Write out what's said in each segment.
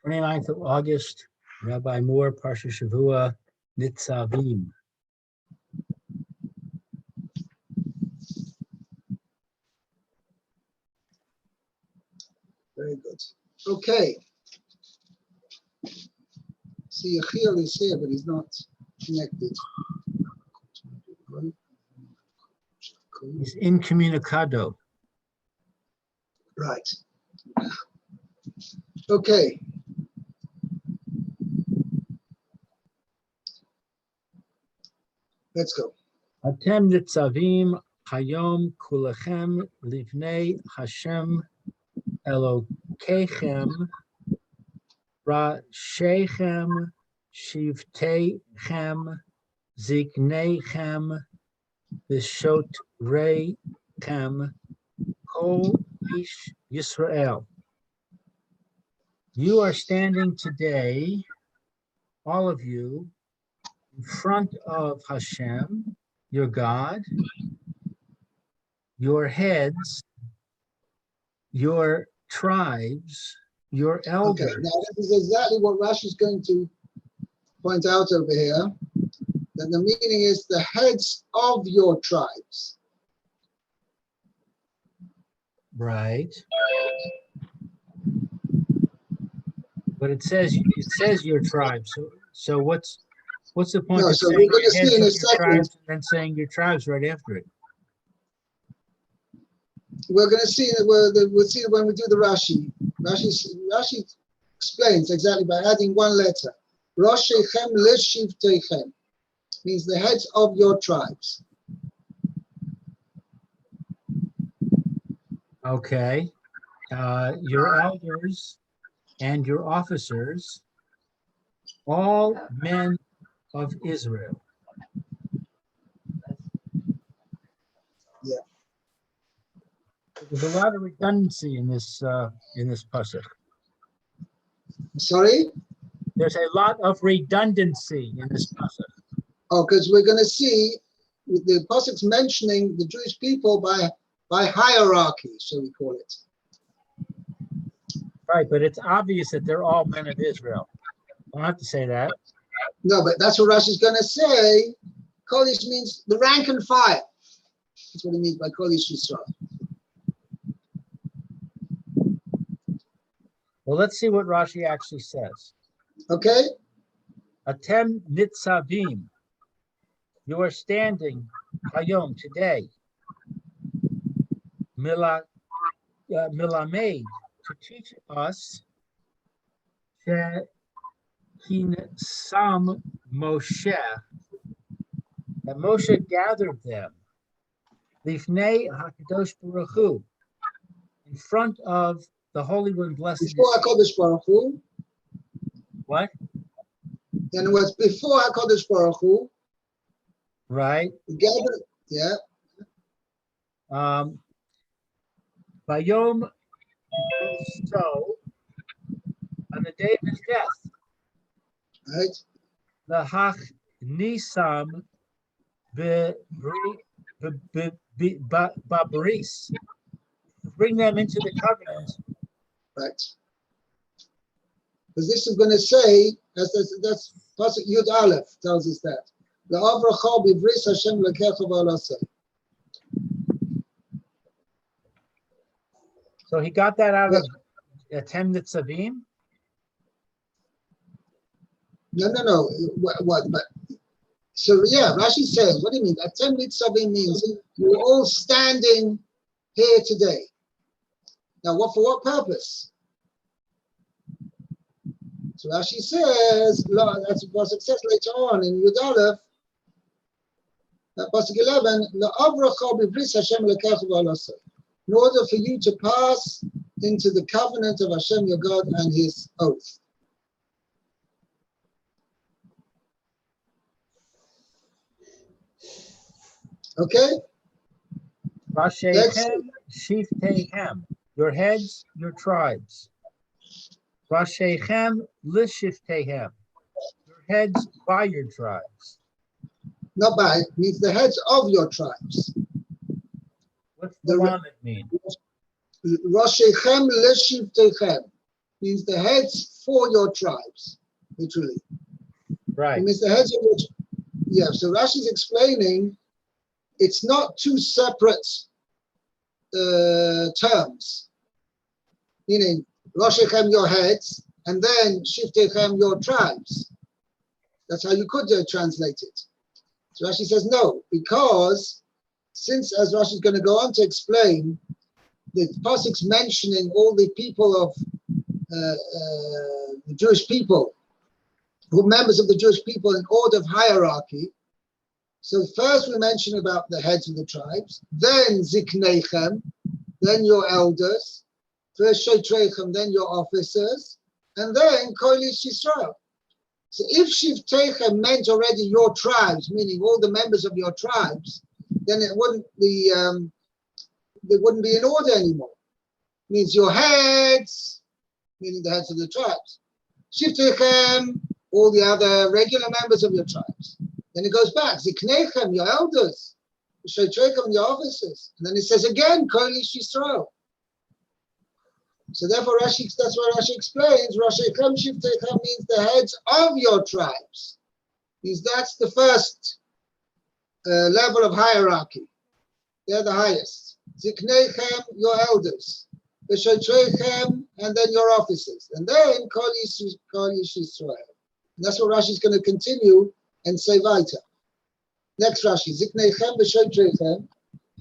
29th of August, Rabbi Moore, Parsha Hashavua, Nitzavim. Very good. Okay. See, Yechiel is here, but he's not connected. He's incommunicado. Right. Okay. Let's go. Atem nitzavim hayom kulachem livnei Hashem Elokechem Rashechem Shivtechem Ziknechem V'shotrechem Kol Ish Yisrael. You are standing today, all of you, in front of Hashem, your God, your heads, your tribes, your elders. Okay, now this is exactly what Rashi is going to point out over here. That the meaning is the heads of your tribes. Right. But it says your tribe. So what's the point No, of so saying we're going to the heads see in of a your second. tribes and then saying your tribes right after it? We're going to see we'll see when we do the Rashi. Rashi explains exactly by adding one letter. Roshechem leshivtechem means the heads of your tribes. Okay. Your elders and your officers, all men of Israel. Yeah. There's a lot of redundancy in this pasuk. Sorry? There's a lot of redundancy in this pasuk. Oh, because we're going to see the pasuk's mentioning the Jewish people by hierarchy, shall we call it? Right, but it's obvious that they're all men of Israel. I don't have to say that. No, but that's what Rashi's going to say. Kodesh means the rank and file. That's what he means by Kodesh Yisrael. Well, let's see what Rashi actually says. Okay? Atem nitzavim. You are standing, hayom, today. Milamed, to teach us Sam Moshe, that Moshe gathered them, Lifnei HaKadosh Baruch Hu, in front of the Holy One, blessed. Before HaKadosh Baruch Hu. What? Then it was before HaKadosh Baruch Hu. Right. Gathered, yeah. Bayom, so on the day of his death, Right. the Hach Nisam Babris, bring them into the covenant. Right. Because this is going to say, that's Pasuk Yud Aleph tells us that. The Avrachal Bivris Hashem Lekecha V'Alaseh. So he got that out of Atem Nitzavim? No. What? But so yeah, Rashi says, what do you mean? Atem Nitzavim means you're all standing here today. Now, for what purpose? So Rashi says, that's what it says later on in Yud Aleph, Pasuk 11, La'avracha b'bris Hashem lekecha v'alaseh. In order for you to pass into the covenant of Hashem your God and his oath. Okay? Rashechem Shiftechem, your heads, your tribes. Rashechem Lishiftechem, your heads by your tribes. Not by, means the heads of your tribes. What's the lamed mean? Roshechem leshivtechem means the heads for your tribes, literally. Right. It means the heads of your, yeah, so Rashi's explaining it's not two separate terms, meaning Roshechem, your heads, and then Shiftechem, your tribes. That's how you could translate it. So Rashi says no, because since, as Rashi is going to go on to explain, the pasuk's mentioning all the people of the Jewish people, who members of the Jewish people in order of hierarchy. So first we mention about the heads of the tribes, then Ziknechem, then your elders, first Shotrechem, then your officers, and then Koilish Yisrael. So if Shiftechem meant already your tribes, meaning all the members of your tribes, then it wouldn't be they wouldn't be in order anymore. It means your heads, meaning the heads of the tribes. Shiftechem, all the other regular members of your tribes. Then it goes back, Ziknechem, your elders, Shotrechem, your officers. And then it says again, Koilish Yisrael. So therefore, that's what Rashi explains. Roshechem Shiftechem means the heads of your tribes. Means that's the first level of hierarchy. They're the highest. Ziknechem, your elders. Shotrechem, and then your officers. And then Kol Yish Yisrael. And that's what Rashi is going to continue and say weiter. Next Rashi, Ziknechem v'Shotrechem.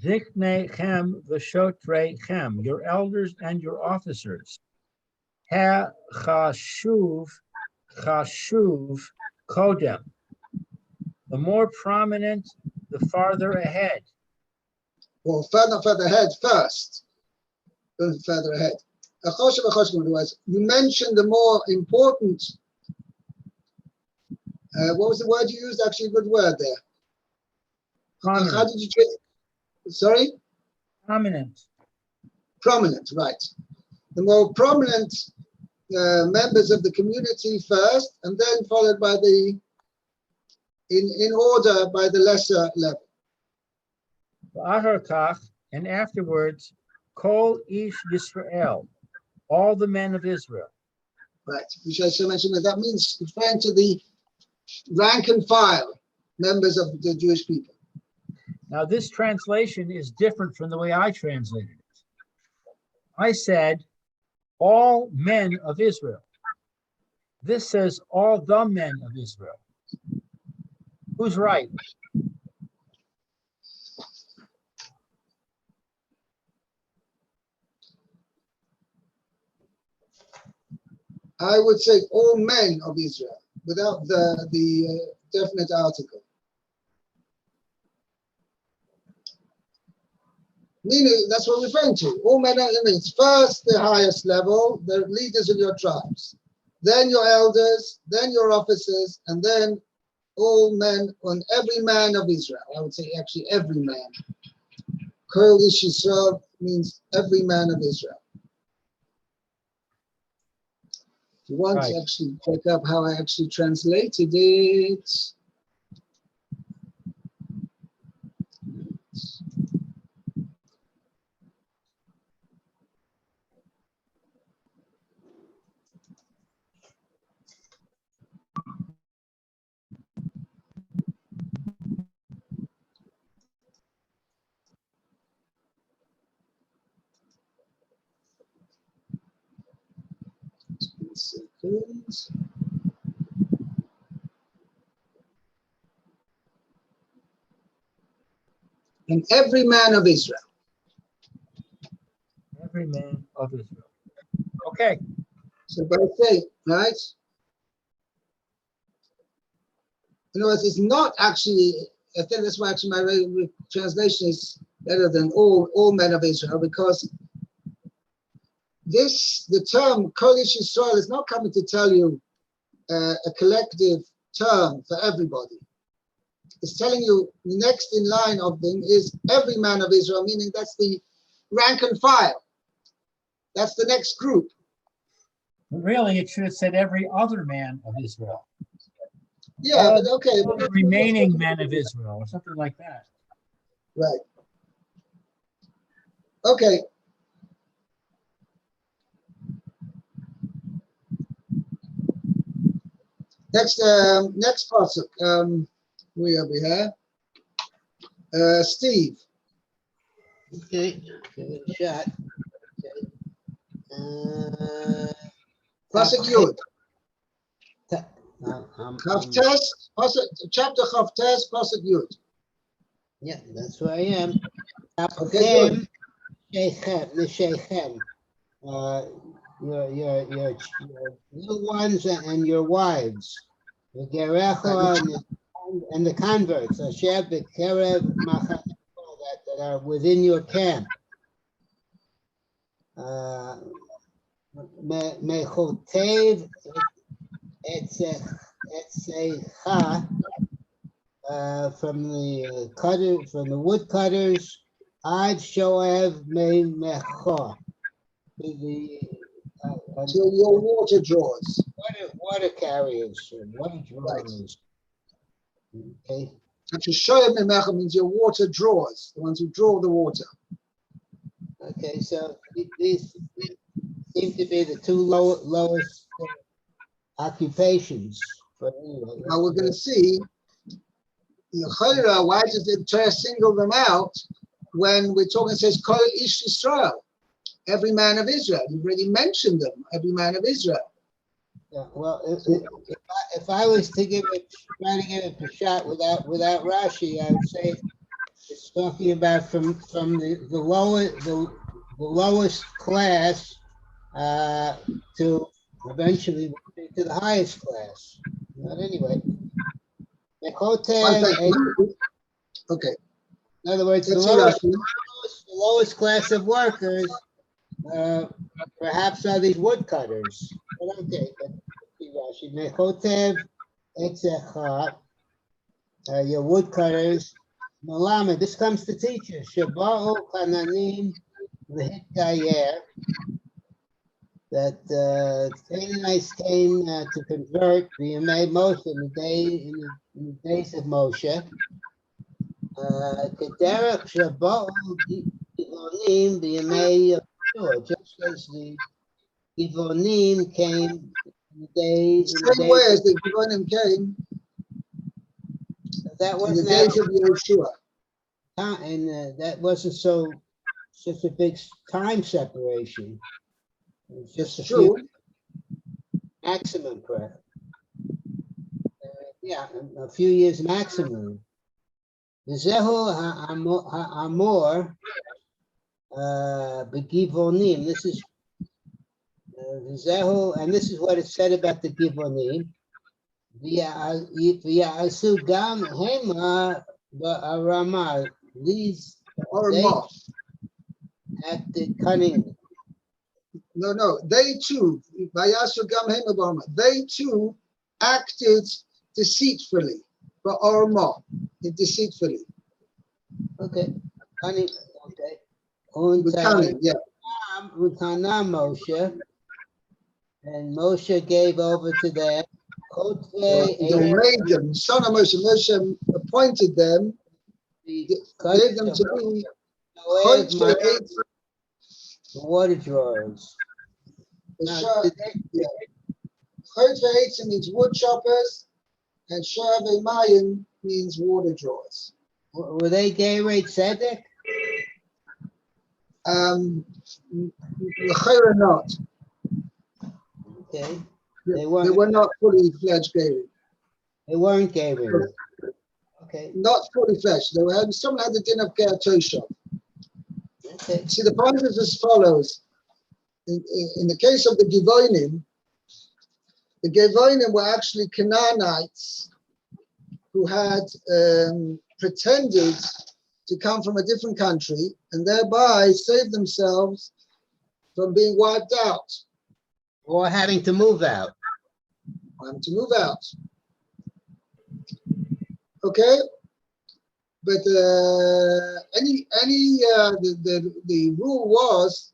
Ziknechem v'Shotrechem, your elders and your officers. Ha chashuv kodem. The more prominent, the farther ahead. Well, further ahead first. Further ahead. You mentioned the more important. What was the word you used? Actually, a good word there. Prominent. How did you say? Sorry? Prominent. Prominent, right. The more prominent members of the community first, and then followed by the, in order, by the lesser level. And afterwards, Kol Ish Yisrael, all the men of Israel. Right, which I should mention that means referring to the rank and file members of the Jewish people. Now, this translation is different from the way I translated it. I said, all men of Israel. This says, all the men of Israel. Who's right? I would say all men of Israel, without the definite article. Meaning, that's what we're referring to. All men means first the highest level, the leaders of your tribes, then your elders, then your officers, and then all men, on every man of Israel. I would say actually every man. Kol Ish Yisrael means every man of Israel. If you want to actually check up how I actually translated it. Seconds. And every man of Israel. Every man of Israel. Okay. So by faith, right? In other words, it's not actually, I think that's why actually my translation is better than all men of Israel, because the term Kol Ish Yisrael is not coming to tell you a collective term for everybody. It's telling you next in line of them is every man of Israel, meaning that's the rank and file. That's the next group. But really, it should have said every other man of Israel. Yeah, but okay. The remaining men of Israel, or something like that. Right. Okay. Next pasuk. We over here. Steve. Okay, give it a shot. Okay. Pasuk Yud. I'm- Chavtes. Chapter Chavtes. Pasuk Yud. yeah, that's where I am. Okay, good. Shechem, your little ones and your wives, the Gerecha and the converts, Asher B'Kerev Machanecho, that are within your camp. Mechotev Etzecha, from the woodcutters, Ad Shoev Mecho, Till your water draws. water carriers, water drawers. Okay. Actually, Shoev Memecha means your water drawers, the ones who draw the water. Okay, so these seem to be the two lowest occupations. But anyway, Now we're going to see, why does the Torah single them out when we're talking, it says, Kol Ish Yisrael, every man of Israel. You've already mentioned them, every man of Israel. yeah, well, if I was to try to give it a shot without Rashi, I would say it's talking about from the lowest class to eventually to the highest class. But anyway, Okay. in other words, the lowest class of workers perhaps are these woodcutters. But okay, Rashi, Mechotev Etzecha, your woodcutters. Malamed, this comes to teach us. Shaba'u Kananim V'Hitgayer, that Canaanites came to convert the Yemei Moshe in the days of Moshe. Kederach Shaba'u Givonim B'Yemei Yeshua, just as the Givonim came in the days. Same way as the Givonim came that in the wasn't days of Yeshua. And that wasn't such a big time separation. It was just a True. few maximum prayer. Yeah, a few years maximum. The Zehu Ha'amor B'Givonim. This is the Zehu, and this is what it said about the Givonim. V'ya'asu gam hema ba'arama. These they acted cunningly. No, they too, they too acted deceitfully, deceitfully. Okay, cunning, okay. With cunning, yeah. Moshe, and Moshe gave over to them. They made them, son of Moshe appointed them, gave them to be the water drawers. Chotve'etzim means wood choppers, and Shavei Mayim means water drawers. Were they Gerei Tzedek? L'chayra not. Okay. They were not fully fledged Gerei. They weren't Gerei. Okay. Not fully fledged. Some had the din of Ger Toshav. Okay. See, the point is as follows. In the case of the Givonim were actually Canaanites who had pretended to come from a different country and thereby saved themselves from being wiped out. Or having to move out. Okay? But the rule was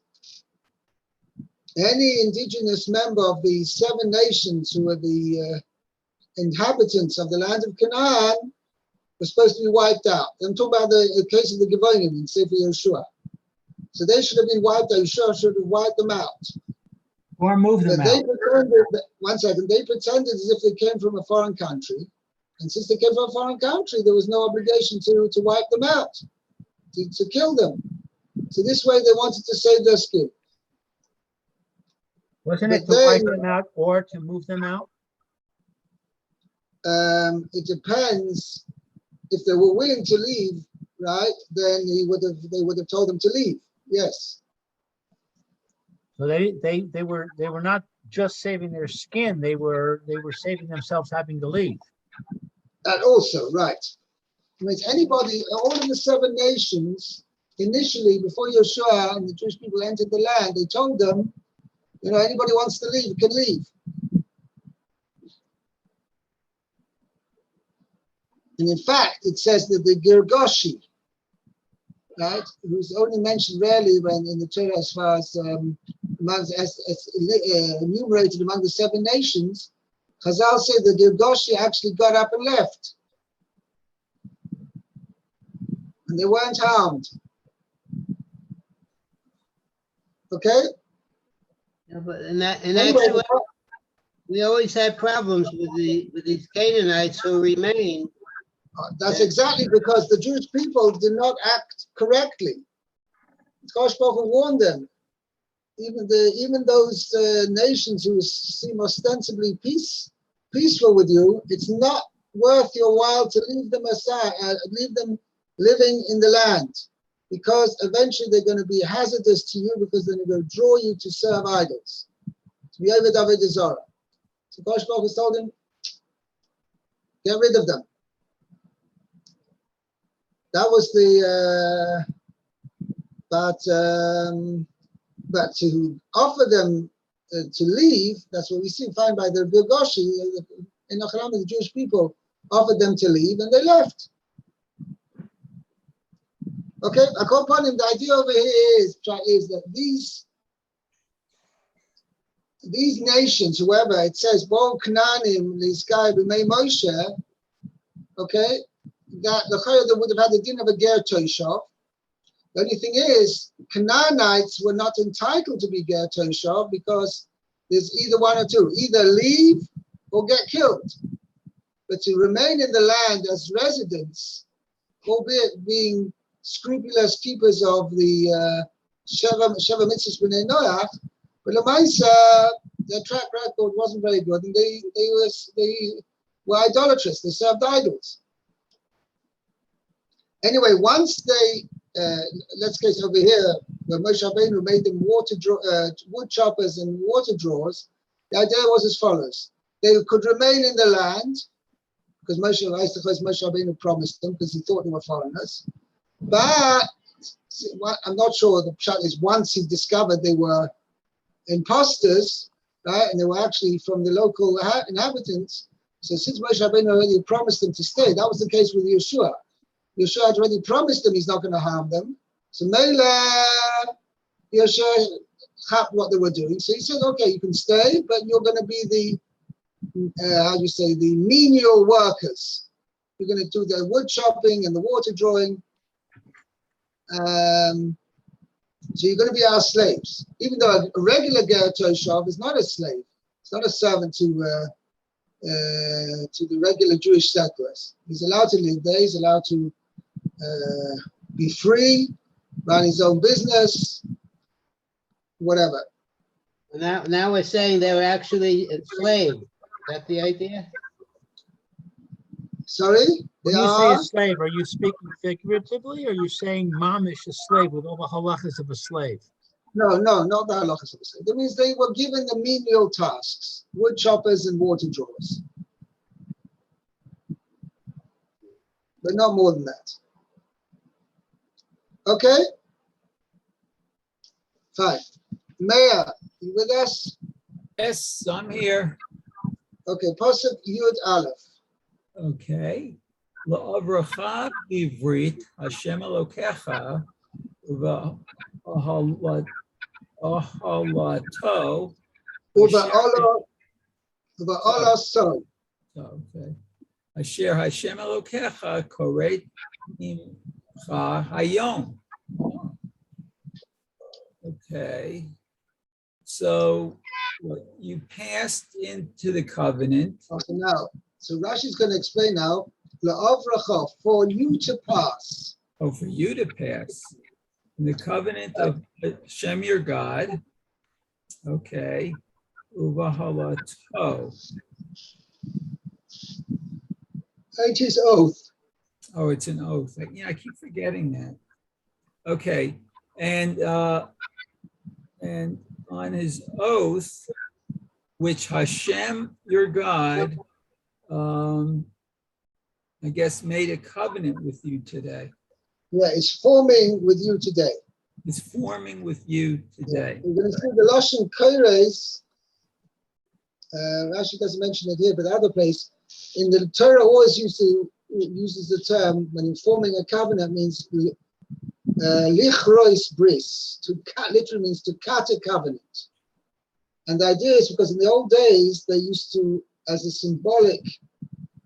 any indigenous member of the 7 nations who were the inhabitants of the land of Canaan was supposed to be wiped out. I'm talking about the case of the Givonim in Sefer Yeshua. So they should have been wiped out. Yeshua should have wiped them out. Or move them But they out. pretended, one second, they pretended as if they came from a foreign country. And since they came from a foreign country, there was no obligation to wipe them out, to kill them. So this way they wanted to save their skin. Wasn't it But to wipe then- them out or to move them out? It depends. If they were willing to leave, right, then they would have told them to leave. Yes. So they were not just saving their skin, they were saving themselves having to leave. And also, right. It means anybody, all of the 7 nations, initially, before Yeshua and the Jewish people entered the land, they told them, anybody wants to leave, can leave. And in fact, it says that the Girgoshi, right, who's only mentioned rarely when in the Torah as far as enumerated among the 7 nations, Chazal said the Girgoshi actually got up and left. And they weren't harmed. Okay? Yeah, but in Anyway, actuality, we always had problems with these Canaanites who remain. that's exactly because the Jewish people did not act correctly. Kosh Baruch Hu warned them. Even those nations who seem ostensibly peaceful with you, it's not worth your while to leave them aside, leave them living in the land, because eventually they're going to be hazardous to you because they're going to draw you to serve idols, to be Oved Avodah Zarah. So Kosh Baruch Hu told him, get rid of them. That was the, but to offer them to leave, that's what we see, find by the Girgoshi, in Ochalam, the Jewish people offered them to leave and they left. Okay, upon him, the idea over here is that these nations, whoever, it says, Bo Knanim, this guy, B'mei Moshe, okay, that the Chayah would have had the din of a Ger Toshov. The only thing is, Canaanites were not entitled to be Ger Toshov because there's either one or two, either leave or get killed. But to remain in the land as residents, albeit being scrupulous keepers of the Sheva Mitzvahs B'nai Noach, but Lamaisa, their track record wasn't very good, and they were idolatrous. They served idols. Anyway, once they, let's case over here, where Moshe Rabbeinu made them wood choppers and water drawers, the idea was as follows. They could remain in the land, because Moshe Rabbeinu promised them, because he thought they were foreigners. But I'm not sure, the pshat is once he discovered they were imposters, right, and they were actually from the local inhabitants. So since Moshe Rabbeinu already promised them to stay, that was the case with Yeshua. Yeshua had already promised them he's not going to harm them. So Mela, Yeshua had what they were doing. So he said, okay, you can stay, but you're going to be the, the menial workers. You're going to do the wood chopping and the water drawing. So you're going to be our slaves. Even though a regular Ger Toshav is not a slave. It's not a servant to the regular Jewish settlers. He's allowed to live there. He's allowed to be free, run his own business, whatever. Now we're saying they were actually enslaved. Is that the idea? Sorry? When you say a slave, are you speaking figuratively, or are you saying mamish, a slave, with all the halachas of a slave? No, not the halachas of a slave. That means they were given the menial tasks, wood choppers and water drawers. But not more than that. Okay? Fine. Meir, you with us? Yes, I'm here. Okay, Pasuk Yud Aleph. Okay. La'avracha ivrit Hashem Elokecha v'ahalato Uva'ala so. Okay. Asher Hashem Elokecha koret imcha hayom. Okay. So what, you passed into the covenant. So Rashi is going to explain now, la'avracha, for you to pass. Oh, for you to pass in the covenant of Hashem your God. Okay. Uvahalato. It is oath. Oh, it's an oath. Yeah, I keep forgetting that. Okay. And on his oath, which Hashem your God, I guess, made a covenant with you today. Yeah, it's forming with you today. It's forming with you today. We're going to see the Lashon Koires. Rashi doesn't mention it here, but the other place in the Torah always uses the term when forming a covenant means lichrois bris. To cut literally means to cut a covenant. And the idea is because in the old days they used to, as a symbolic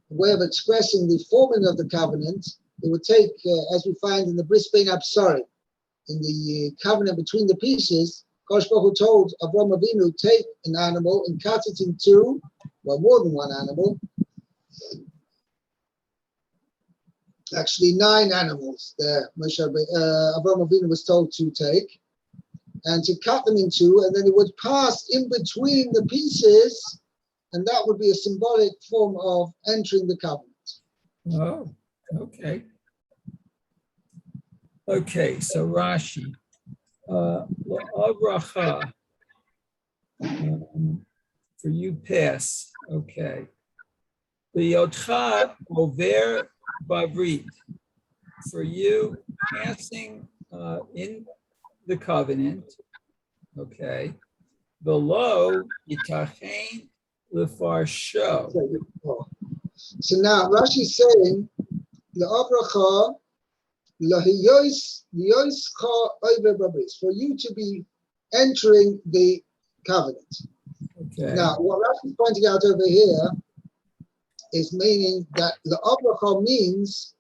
way of expressing the forming of the covenant, they would take, as we find in the Bris Bein Absarim, in the covenant between the pieces, Kosh Baruch Hu told Avraham Avinu, take an animal and cut it in two, well, more than one animal. Actually, 9 animals there, Avraham Avinu was told to take, and to cut them in two, and then it would pass in between the pieces, and that would be a symbolic form of entering the covenant. Oh, okay. Okay, so Rashi, Abracha, for you pass, okay. The Yotcha over Bavrit, for you passing in the covenant, okay. Below Yitachein Lefarsho. So now Rashi is saying, La'avracha, for you to be entering the covenant. Okay. Now, what Rashi is pointing out over here is meaning that the Abracha means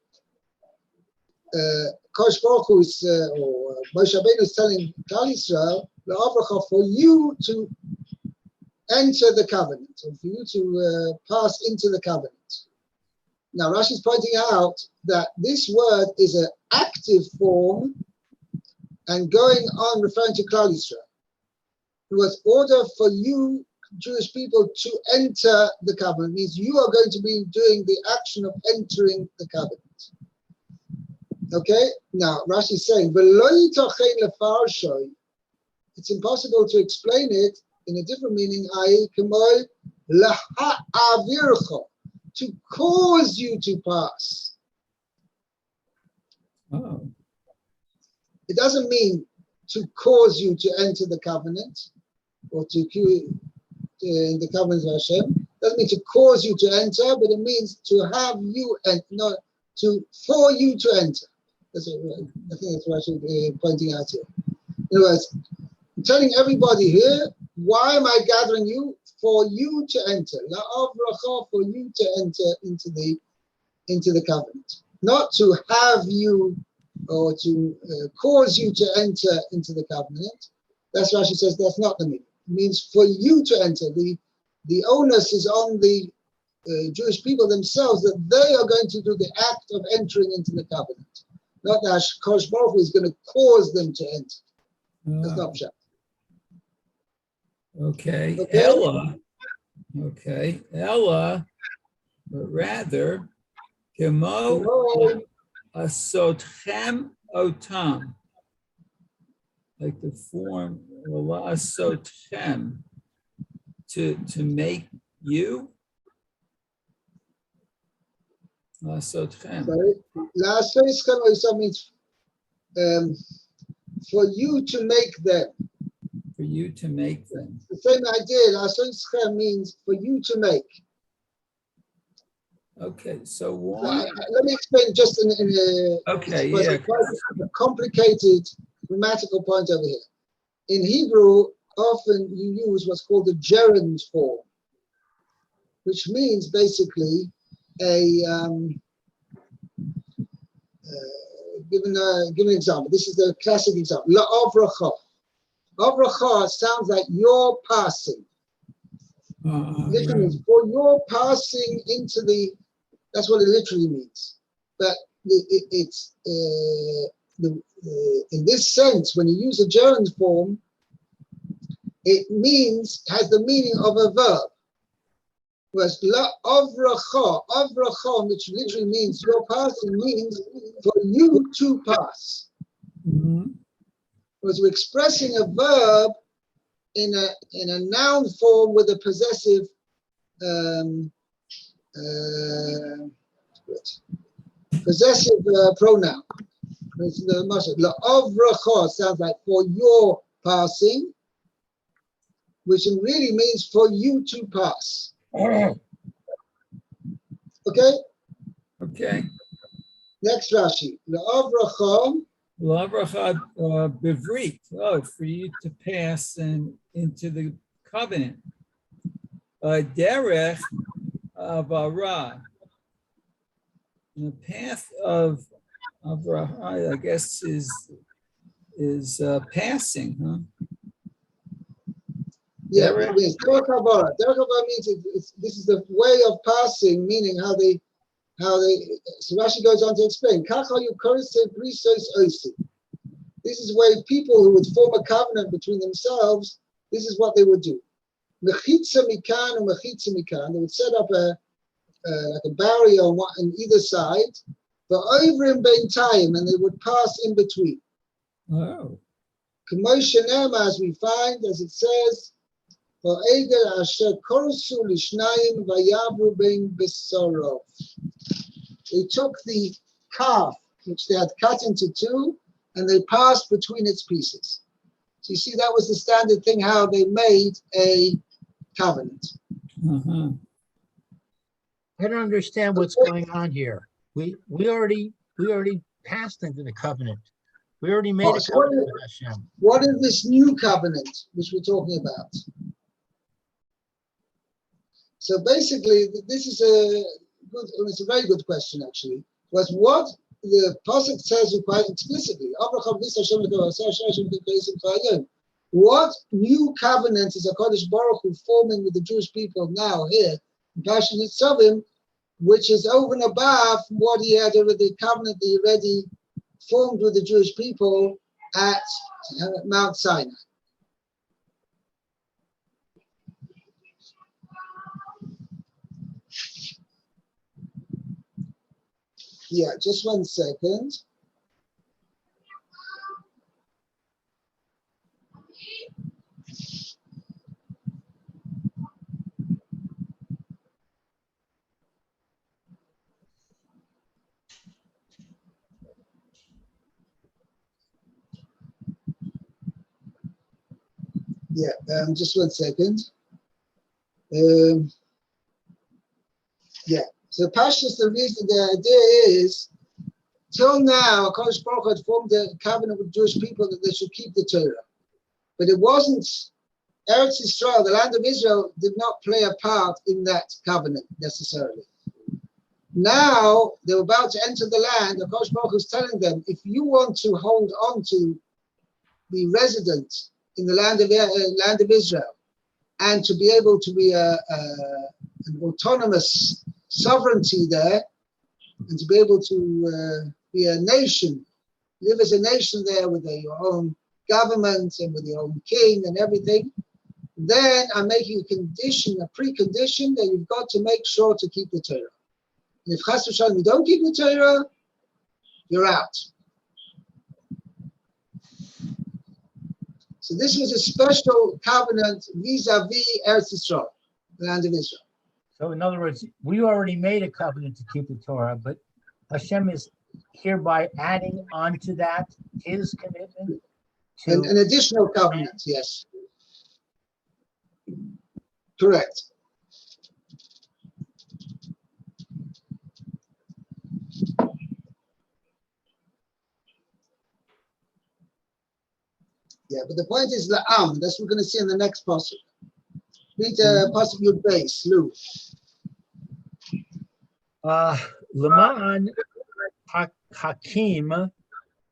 Kosh Baruch Hu is, or Moshe Rabbeinu is telling Klal Yisrael, the Abracha, for you to enter the covenant, or for you to pass into the covenant. Now, Rashi is pointing out that this word is an active form and going on referring to Klal Yisrael. It was order for you, Jewish people, to enter the covenant. It means you are going to be doing the action of entering the covenant. Okay? Now, Rashi is saying, it's impossible to explain it in a different meaning, i.e., to cause you to pass. Oh. It doesn't mean to cause you to enter the covenant or to in the covenant of Hashem. It doesn't mean to cause you to enter, but it means to have you and not for you to enter. That's what, I think that's what I should be pointing out here. In other words, I'm telling everybody here, why am I gathering you? For you to enter, la'avracha, for you to enter into the covenant, not to have you or to cause you to enter into the covenant. That's Rashi says that's not the meaning. It means for you to enter. The onus is on the Jewish people themselves that they are going to do the act of entering into the covenant, not that Kosh Baruch Hu is going to cause them to enter. That's not pshat. Okay. Ella. Okay. Ella, but rather, Kemo asotchem otam. Like the form asotchem, to make you. Asotchem. La'asotchem means for you to make them. For you to make them. The same idea, la'asotchem means for you to make. Okay, so why? Let me explain just in a quite a complicated grammatical point over here. In Hebrew, often you use what's called the gerund form, which means basically give an example. This is the classic example. La'avracha. Avracha sounds like your passing. Literally means for your passing into the, that's what it literally means. But it's in this sense, when you use a gerund form, it means, has the meaning of a verb. Whereas la avracha, which literally means your passing, means for you to pass. Whereas we're expressing a verb in a noun form with a possessive pronoun. La'avracha sounds like for your passing, which really means for you to pass. Okay? Okay. Next Rashi. La'avracha. L'avracha bivrit. Oh, for you to pass into the covenant. Derech avara. The path of Avraham, I guess, is passing, huh? Yeah, Derech. it means Derech Havara. Derech Havara means this is the way of passing, meaning how they. So Rashi goes on to explain. This is where people who would form a covenant between themselves. This is what they would do. They would set up like a barrier on either side, but over in time, and they would pass in between. Oh. As we find, as it says, they took the calf, which they had cut into two, and they passed between its pieces. So you see, that was the standard thing, how they made a covenant. Uh-huh. I don't understand what's going on here. We already passed into the covenant. We already made a covenant with Hashem. What is this new covenant which we're talking about? So basically, this is it's a very good question actually. Was what the Pasuk says quite explicitly. What new covenant is HaKadosh Baruch Hu forming with the Jewish people now here in Parsha Nitzavim, which is over and above what he had already, the covenant that he already formed with the Jewish people at Mount Sinai. Yeah, just 1 second. Yeah, just 1 second. Yeah, so Pashas, the reason, the idea is, till now, HaKadosh Baruch Hu had formed a covenant with Jewish people that they should keep the Torah. But it wasn't, Eretz Yisrael, the land of Israel, did not play a part in that covenant necessarily. Now, they're about to enter the land, HaKadosh Baruch Hu is telling them, if you want to hold on to be resident in the land of Israel, and to be able to be an autonomous sovereignty there, and to be able to be a nation, live as a nation there with your own government and with your own king and everything, then I'm making a condition, a precondition that you've got to make sure to keep the Torah. And if Chas v'Shalom you don't keep the Torah, you're out. So this was a special covenant vis-a-vis Eretz Yisrael, the land of Israel. So in other words, we already made a covenant to keep the Torah, but Hashem is hereby adding on to that his commitment to An additional covenant, yes. Correct. Yeah, but the point is la'am. That's what we're going to see in the next pasuk. Read pasuk Yud Beis, Lou. Leman Hakim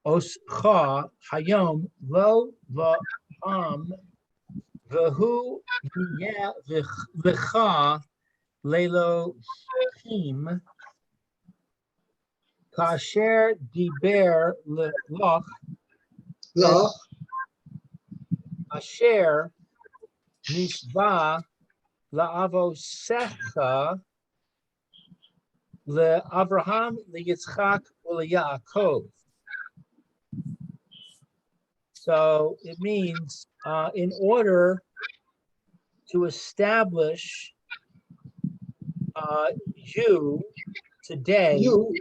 Oscha Hayom Lo V'hu yeh v'cha lelohim kasher diber loch Loch, asher nishba la'avosecha le'Avraham le'Yitzchak u'le'Yaakov. So it means in order to establish you today you,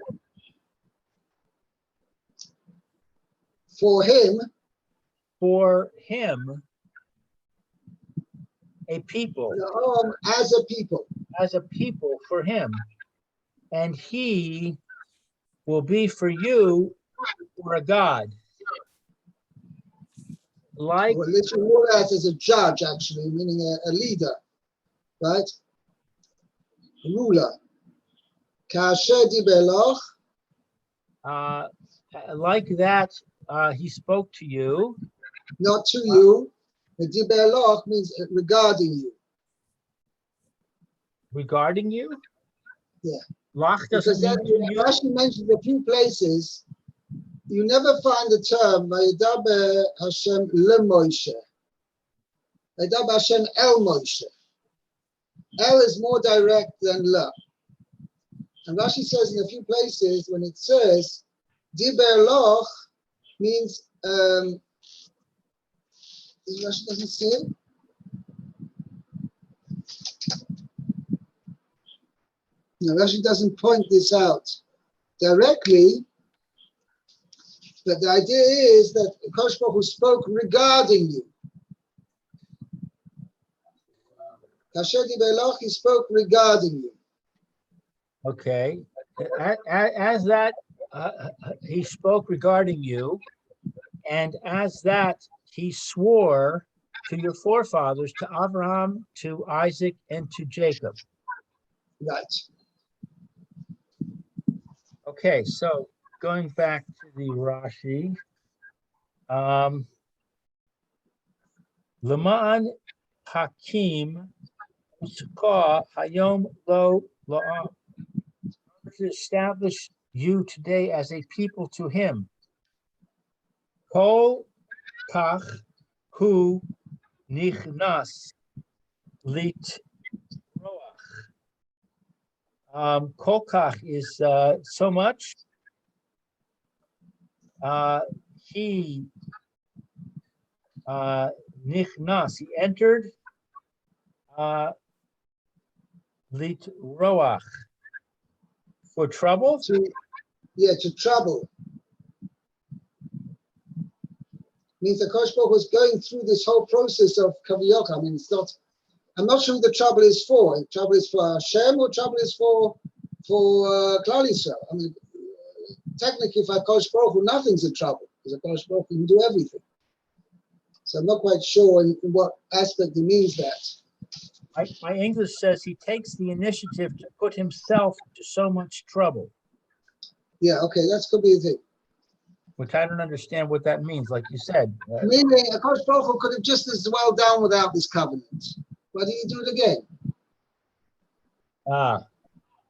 for him, a people, as a people. for him, and he will be for you for a God. Like Or literally more that as a judge, actually, meaning a leader, right? A ruler. Kasher diber loch, like that, he spoke to you. not to you. The diber loch means regarding you. Regarding you? Yeah. Lach doesn't Because mean to you. Rashi mentions a few places, you never find the term Vayedaber Hashem le Moshe. Vayedaber Hashem el Moshe. El is more direct than le. And Rashi says in a few places when it says Diber loch means Rashi doesn't say. No, Rashi doesn't point this out directly, but the idea is that Kosh Baruch Hu spoke regarding you. Kasher diber loch, he spoke regarding you. Okay. As that, he spoke regarding you, and as that, he swore to your forefathers, to Abraham, to Isaac, and to Jacob. Right. Okay, so going back to the Rashi, Leman Hakim Uska Hayom Lo La'am, to establish you today as a people to him. Kol Kach Hu Nichnas Lit Roach. Kol Kach is so much. He Nichnas, he entered Lit Roach, for trouble. To trouble. Means the Kosh Baruch Hu was going through this whole process of Kaviyok. I mean, it's not. I'm not sure who the trouble is for. If trouble is for Hashem or trouble is for Klal Yisrael. I mean, technically, for Kosh Baruch Hu, nothing's in trouble because Kosh Baruch Hu can do everything. So I'm not quite sure in what aspect he means that. My English says he takes the initiative to put himself to so much trouble. Yeah, okay, that could be a thing. Which I don't understand what that means, like you said. Meaning, Kosh Baruch Hu could have just as well done without this covenant. Why did he do it again?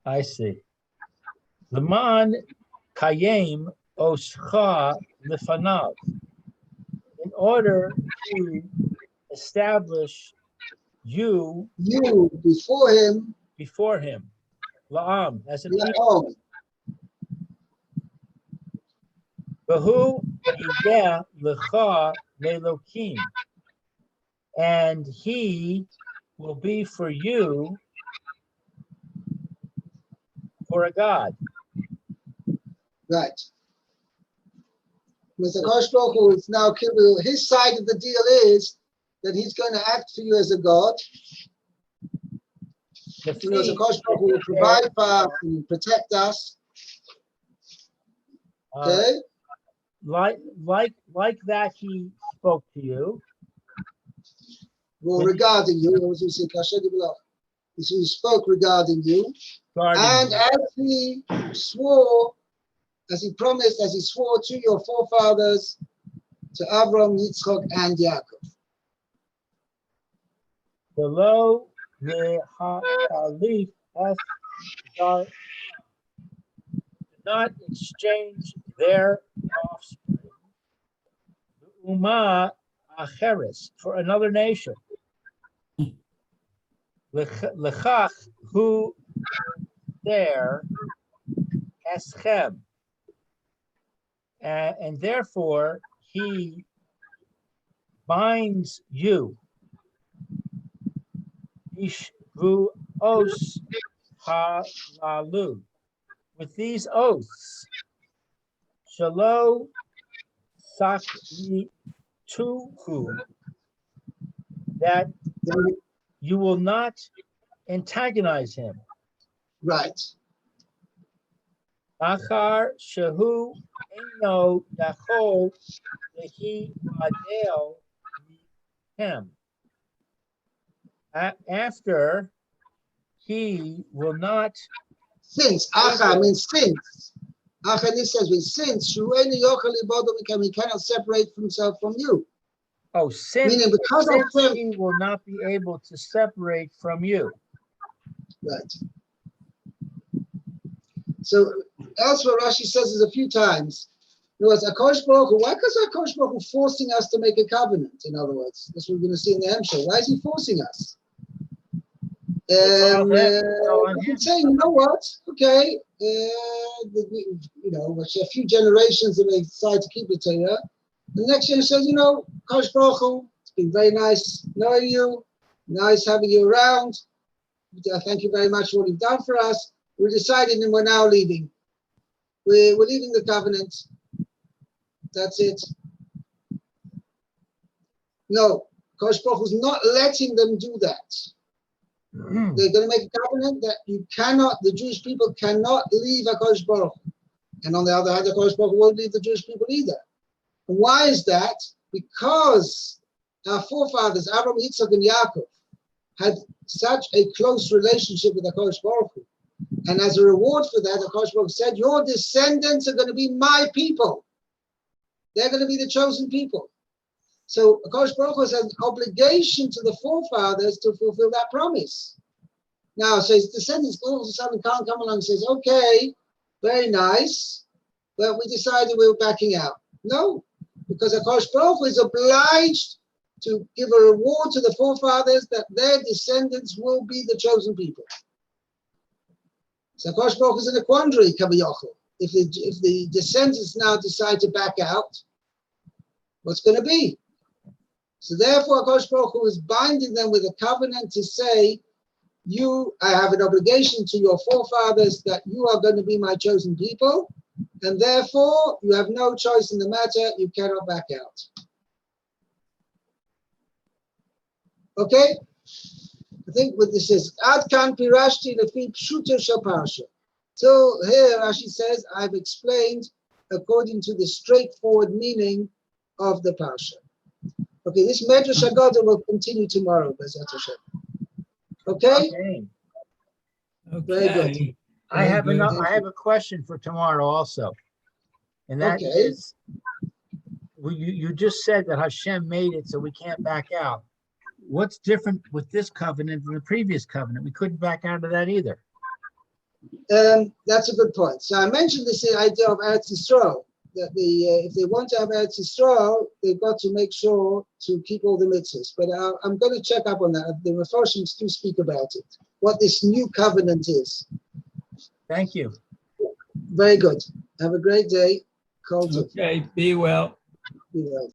I see. Leman Kayem Oscha Lefanav. In order to establish you before him, La'am, as a people. V'hu yeh lecha le'Elokim, and he will be for you for a God. Right. Mr. Kosh Baruch Hu is now his side of the deal is that he's going to act for you as a God. The Kosh Baruch Hu will provide for us and protect us. Okay. Like that he spoke to you. Well, regarding you, he spoke regarding you. And as he swore, as he promised, as he swore to your forefathers, to Abraham, Yitzchak, and Yaakov. Below the Halif do not exchange their offspring, Uma Acheres, for another nation. Lechach hu there eschem, and therefore he binds you. Ishvu os halalu, with these oaths. Shalo sakli tuhu, that you will not antagonize him. Right. Achar shehu eno yachol lehi adel him. After he will not. Since Acha means since. Acha, this says with since he cannot separate himself from you. Oh, since, meaning because since of him, he will not be able to separate from you. Right. So elsewhere, Rashi says this a few times. In other words, Akash Baruch Hu, why is Akash Baruch Hu forcing us to make a covenant? In other words, that's what we're going to see in the Hemshah. Why is he forcing us? He's saying, you know what? Okay, a few generations they may decide to keep the Torah. The next year says, Akash Baruch Hu, it's been very nice knowing you, nice having you around. Thank you very much for what you've done for us. We're deciding and we're now leaving. We're leaving the covenant. That's it. No, Akash Baruch Hu's not letting them do that. They're going to make a covenant that the Jewish people cannot leave Akash Baruch Hu. And on the other hand, Akash Baruch Hu won't leave the Jewish people either. And why is that? Because our forefathers, Abraham, Yitzchak, and Yaakov, had such a close relationship with Akash Baruch Hu. And as a reward for that, Akash Baruch Hu said, your descendants are going to be my people. They're going to be the chosen people. So Akash Baruch Hu has an obligation to the forefathers to fulfill that promise. Now, so his descendants all of a sudden can't come along and says, okay, very nice, but we decided we were backing out. No, because Akash Baruch Hu is obliged to give a reward to the forefathers that their descendants will be the chosen people. So Akash Baruch Hu is in a quandary, Kaviyachol. If the descendants now decide to back out, what's going to be? So therefore, Akash Baruch Hu is binding them with a covenant to say, I have an obligation to your forefathers that you are going to be my chosen people, and therefore you have no choice in the matter, you cannot back out. Okay? I think what this is, Ad kan pirashti lefi pshuto shel parsha. So here Rashi says, I've explained according to the straightforward meaning of the parsha. Okay, this Medrash Haggadah will continue tomorrow, B'ezrat Hashem. Okay? Very good. I have a question for tomorrow also. And that is, you just said that Hashem made it so we can't back out. What's different with this covenant than the previous covenant? We couldn't back out of that either. That's a good point. So I mentioned this idea of Eretz Yisrael, that if they want to have Eretz Yisrael, they've got to make sure to keep all the mitzvahs. But I'm going to check up on that. The Mefarshim do speak about it, what this new covenant is. Thank you. Very good. Have a great day. Okay, be well. Be well.